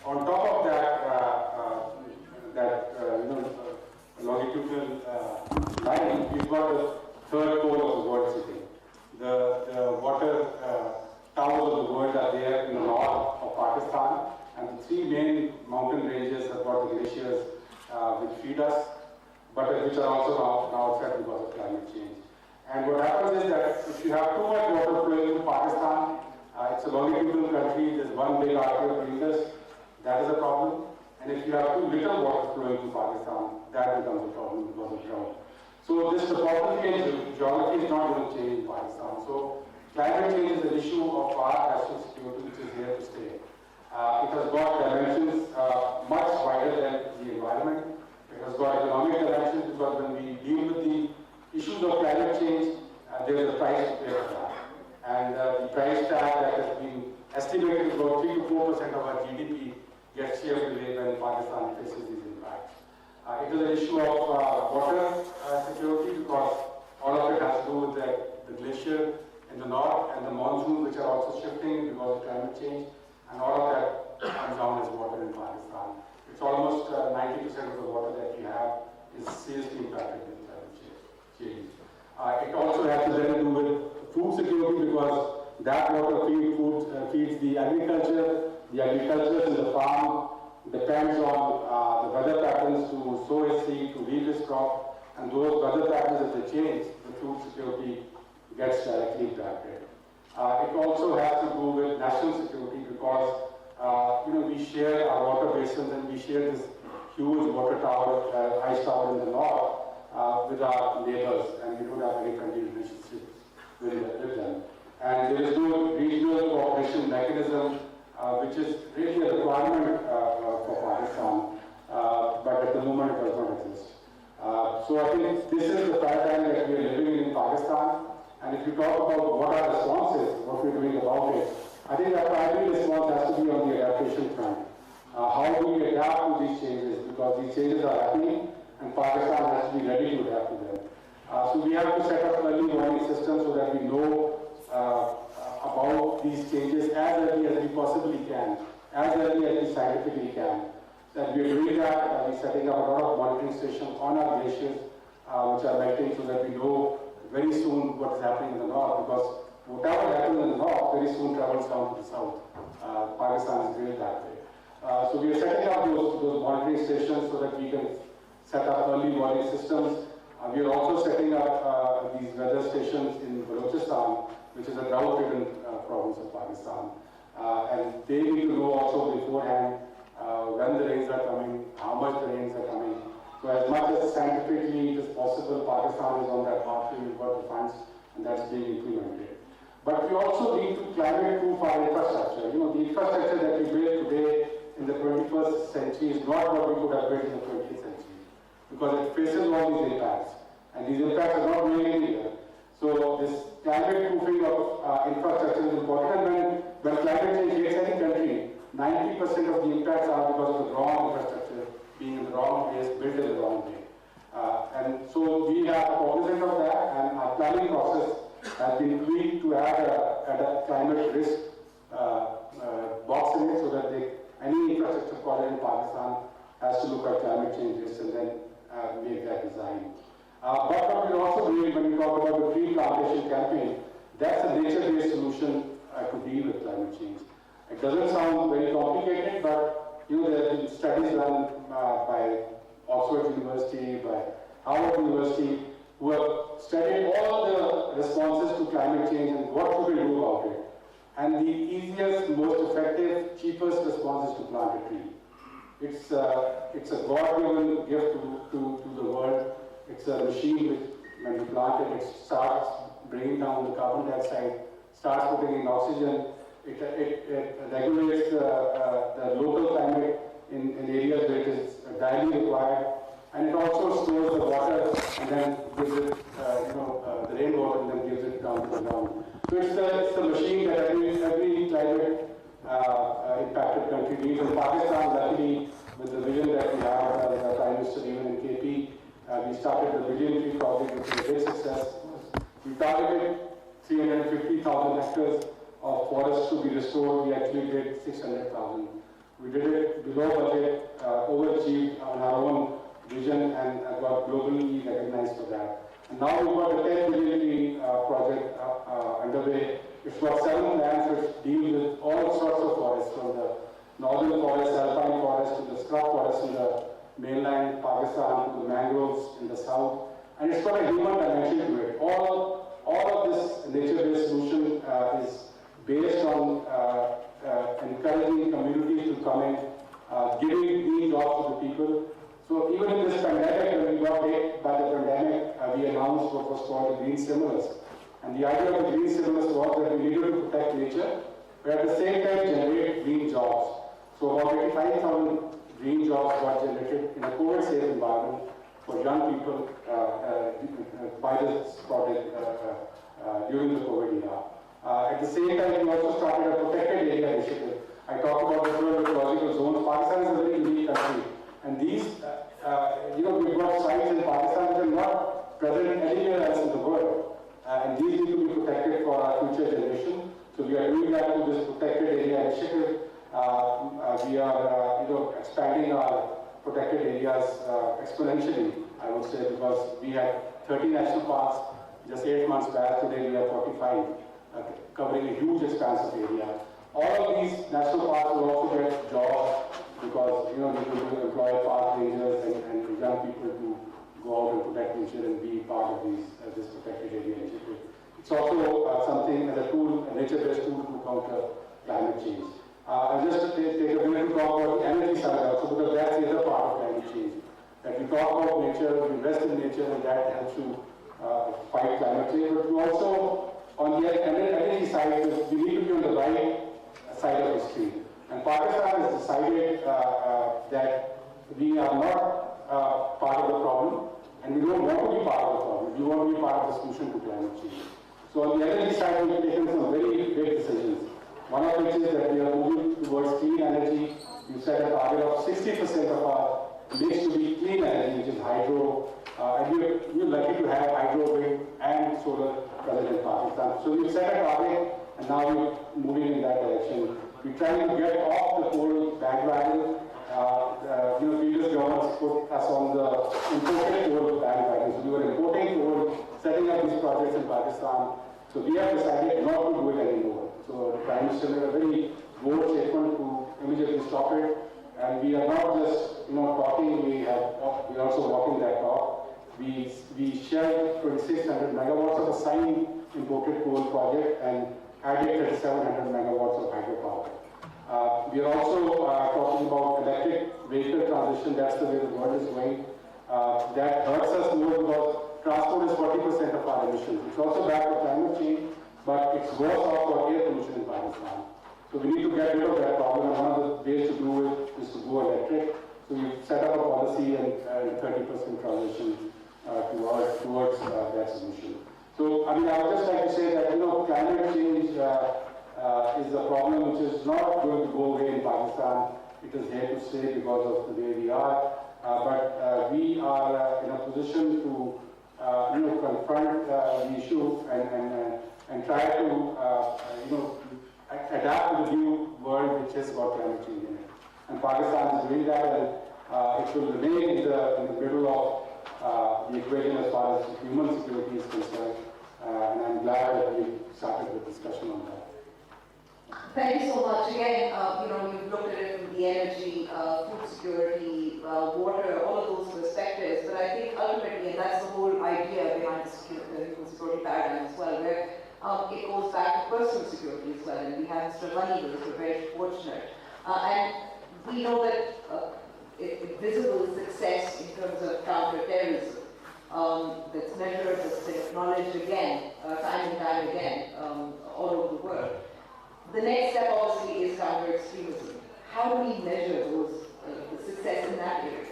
On top of that, longitudinal line, we've got the third pole of the world sitting. The water towers of the world are there in the north of Pakistan, and the three main mountain ranges have got the glaciers which feed us, but which are also now upset because of climate change. And what happens is that if you have too much water flowing into Pakistan, it's a longitudinal country, there's one big artery of Indus, that is a problem. And if you have too little water flowing to Pakistan, that becomes a problem because of drought. So this topography and geography is not going to change in Pakistan. So climate change is an issue of our national security which is here to stay. It has got dimensions much wider than the environment. It has got economic dimensions because when we deal with the issues of climate change, there is a price to pay for that. And the price tag that has been estimated to about 3 to 4% of our GDP gets chipped away when Pakistan faces these impacts. It is an issue of water security because all of it has to do with the glacier in the north and the monsoons which are also shifting because of climate change, and all of that comes down as water in Pakistan. It's almost 90% of the water that we have is seriously impacted with climate change. It also has to then do with food security because that water feeds the agriculture. The agriculture in the farm depends on the weather patterns to sow his seed, to reap his crop, and those weather patterns, if they change, the food security gets directly impacted. It also has to do with national security because we share our water basins and we share this huge water tower, ice tower in the north with our neighbors, and we don't have any friendly relationships with them. And there is no regional cooperation mechanism which is really a requirement for Pakistan, but at the moment it does not exist. So I think this is the paradigm that we are living in Pakistan, and if you talk about what our response is, what we're doing about it, I think our primary response has to be on the adaptation front. How do we adapt to these changes? Because these changes are happening, and Pakistan has to be ready to adapt to them. So we have to set up early warning systems so that we know about these changes as early as we possibly can, as early as we scientifically can. That we are doing that, we're setting up a lot of monitoring stations on our glaciers, which are melting, so that we know very soon what is happening in the north, because whatever happens in the north very soon travels down to the south. Pakistan is built that way. So we are setting up those monitoring stations so that we can set up early warning systems. We are also setting up these weather stations in Balochistan, which is a drought-ridden province of Pakistan. And they need to know also beforehand when the rains are coming, how much the rains are coming. So as much as scientifically it is possible, Pakistan is on that pathway, we've got the funds, and that's being implemented. But we also need to climate-proof our infrastructure. The infrastructure that we build today in the 21st century is not what we could have built in the 20th century, because it faces all these impacts, and these impacts are not going anywhere. So this climate-proofing of infrastructure is important, and when climate change hits any country, 90% of the impacts are because of the wrong infrastructure being in the wrong place, built in the wrong way. And so we are cognizant of that, and our planning process has been tweaked to add a climate risk box in it, so that any infrastructure project in Pakistan has to look at climate change risks and then make that design. But what we're also doing when we talk about the tree plantation campaign, that's a nature-based solution to deal with climate change. It doesn't sound very complicated, but there have been studies done by Oxford University, by Harvard University, who have studied all the responses to climate change and what should we do about it. And the easiest, most effective, cheapest response is to plant a tree. It's a God-given gift to the world. It's a machine which, when you plant it, it starts bringing down the carbon dioxide, starts putting in oxygen. It regulates the local climate in areas where it is direly required, and it also stores the water and then gives it, the rainwater, and then gives it down to the ground. So it's the machine that every climate impacted country needs. In Pakistan, luckily, with the vision that we have, the Prime Minister even in KP, we started the Billion Tree Project, which was a big success. We targeted 350,000 hectares of forests to be restored. We actually did 600,000 We did it below budget, overachieved on our own vision, and got globally recognized for that. And now we've got the 10 billion tree project underway. It's got 7 plants which deal with all sorts of forests, from the northern forest, alpine forest, to the scrub forest in the mainland Pakistan, to the mangroves in the south. And it's got a human dimension to it. All of this nature-based solution is based on encouraging communities to come in, giving green jobs to the people. So even in this pandemic, when we got hit by the pandemic, we announced what was called the green stimulus. And the idea of the green stimulus was that we needed to protect nature, but at the same time generate green jobs. So about 85,000 green jobs got generated in a COVID-safe environment for young people by this project during the COVID era. At the same time, we also started a protected area initiative. I talked about the 12 ecological zones. Pakistan is a very unique country. And these, we've got sites in Pakistan which are not present anywhere else in the world. And these need to be protected for our future generation. So we are doing that through this protected area initiative. We are, expanding our protected areas exponentially, I would say, because we had 30 national parks just 8 months back. Today we have 45, covering a huge expanse of area. All of these national parks will also get jobs because, we will employ park rangers and young people to go out and protect nature and be part of this protected area initiative. It's also something as a tool, a nature-based tool to counter climate change. I'll just take a minute to talk about the energy side also, because that's the other part of climate change. That we talk about nature, we invest in nature, and that helps to fight climate change. But we also, on the energy side, we need to be on the right side of history. And Pakistan has decided that we are not part of the problem, and we don't want to be part of the problem. We want to be part of the solution to climate change. So on the energy side, we've taken some very big decisions. One of which is that we are moving towards clean energy. We set a target of 60% of our mix to be clean energy, which is hydro. And we're lucky to have hydro, wind, and solar present in Pakistan. So we've set a target, and now we're moving in that direction. We're trying to get off the coal bandwagon. Previous governments put us on the imported coal bandwagon. So we were importing coal, setting up these projects in Pakistan. So we have decided not to do it anymore. So the Prime Minister made a very bold statement to immediately stop it. And we are not just talking, we're also walking that talk. We shared 2,600 megawatts of a signed imported coal project and added 3,700 megawatts of hydropower. We are also talking about electric vehicle transition. That's the way the world is going. That hurts us more because transport is 40% of our emissions. It's also bad for climate change, but it's worse off for air pollution in Pakistan. So we need to get rid of that problem, and one of the ways to do it is to go electric. So we've set up a policy and 30% transition towards that solution. So, I would just like to say that, climate change is a problem which is not going to go away in Pakistan. It is here to stay because of the way we are. But we are in a position to confront the issue and try to adapt to the new world which has got climate change in it. And Pakistan is doing that, and it will remain in the middle of the equation as far as human security is concerned. And I'm glad that we started the discussion on that. Thank you so much. Again, we've looked at it from the energy, food security, water, all of those perspectives. But I think ultimately, and that's the whole idea behind the security paradigm as well, where it goes back to personal security as well. And we have Mr. Ghani with us, we're very fortunate. And we know that visible success in terms of counter-terrorism that's measured, that's been acknowledged again, time and time again, all over the world. The next step obviously is counter-extremism. How do we measure the success in that area?